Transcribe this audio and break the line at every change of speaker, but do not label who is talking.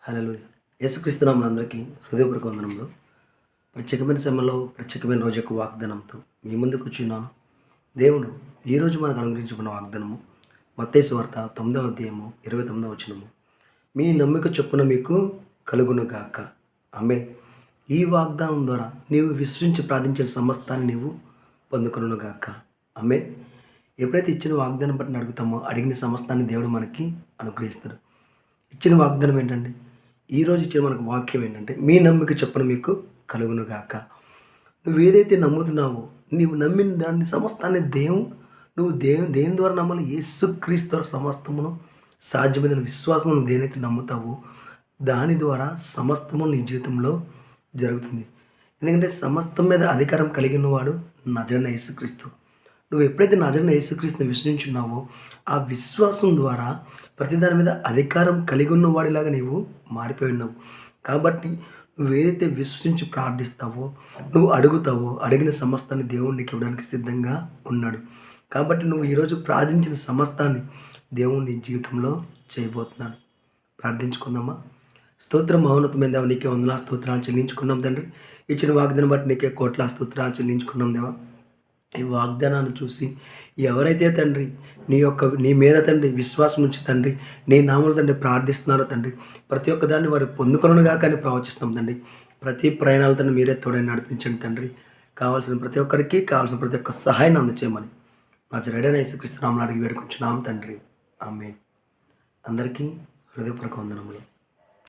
హల్లెలూయా. యేసుక్రీస్తు నామమున అందరికీ హృదయపూర్వక వందనములు. ప్రత్యేకమైన సమయంలో ప్రత్యేకమైన రోజు యొక్క వాగ్దానంతో మీ ముందుకు వచ్చున్నాను. దేవుడు ఈరోజు మనకు అనుగ్రహించుకున్న వాగ్దానము మత్తయి సువార్త 9వ అధ్యాయము 29వ వచనము. మీ నమ్మిక చొప్పున మీకు కలుగును గాక. ఆమేన్. ఈ వాగ్దానం ద్వారా నీవు విశ్వసించి ప్రార్థించిన సమస్తాన్ని నీవు పొందుకొనును గాక. ఆమేన్. ఎప్పుడైతే ఇచ్చిన వాగ్దానం బట్టి అడుగుతామో అడిగిన సమస్తాన్ని దేవుడు మనకి అనుగ్రహిస్తాడు. ఇచ్చిన వాగ్దానం ఏంటంటే, ఈరోజు ఇచ్చిన మనకు వాక్యం ఏంటంటే, మీ నమ్మిక చొప్పున మీకు కలుగును గాక. నువ్వు ఏదైతే నమ్ముతున్నావో, నీవు నమ్మిన దాన్ని సమస్తాన్ని నువ్వు దేని ద్వారా నమ్మాలి? యేసుక్రీస్తు ద్వారా సమస్తమును సాధ్యమైన విశ్వాసం నువ్వు దేనైతే నమ్ముతావో దాని ద్వారా సమస్తము నీ జీవితంలో జరుగుతుంది. ఎందుకంటే సమస్తం మీద అధికారం కలిగిన వాడు నజరైన యేసుక్రీస్తు. నువ్వు ఎప్పుడైతే నజరైన యేసుక్రీస్తుని విశ్వసించున్నావో ఆ విశ్వాసం ద్వారా ప్రతి దాని మీద అధికారం కలిగి ఉన్నవాడిలాగా నీవు మారిపోయి ఉన్నావు. కాబట్టి నువ్వు ఏదైతే విశ్వసించి ప్రార్థిస్తావో, నువ్వు అడుగుతావో, అడిగిన సమస్తాన్ని దేవుడు నీకు ఇవ్వడానికి సిద్ధంగా ఉన్నాడు. కాబట్టి నువ్వు ఈరోజు ప్రార్థించిన సమస్తాన్ని దేవుడు నీ జీవితంలో చేయబోతున్నాడు. ప్రార్థించుకుందామా? స్తోత్రం మహోన్నతమైన దేవా, నీకే వందనాలు స్తోత్రాలు చెల్లించుకున్నాం తండ్రి. ఇచ్చిన వాగ్దానం బట్టి నీకే కోట్ల స్తోత్రాలు చెల్లించుకున్నాం దేవా. ఈ వాగ్దానాన్ని చూసి ఎవరైతే తండ్రి నీ మీద తండ్రి విశ్వాసం ఉంచి తండ్రి నీ నామములో తండ్రి ప్రార్థిస్తున్నారో తండ్రి ప్రతి ఒక్క దాన్ని వారు పొందుకొనుగా కానీ ప్రవచిస్తాం తండ్రి. ప్రతి ప్రయాణాలు తండ్రి మీరే తోడని నడిపించండి తండ్రి. కావాల్సిన ప్రతి ఒక్కరికి కావాల్సిన ప్రతి ఒక్క సహాయాన్ని అందచేయమని నా జడైన యేసుక్రీస్తు నామములో అడిగి వేడుకుంటున్నాం తండ్రి. ఆమేన్. అందరికీ హృదయపూర్వక వందనములు.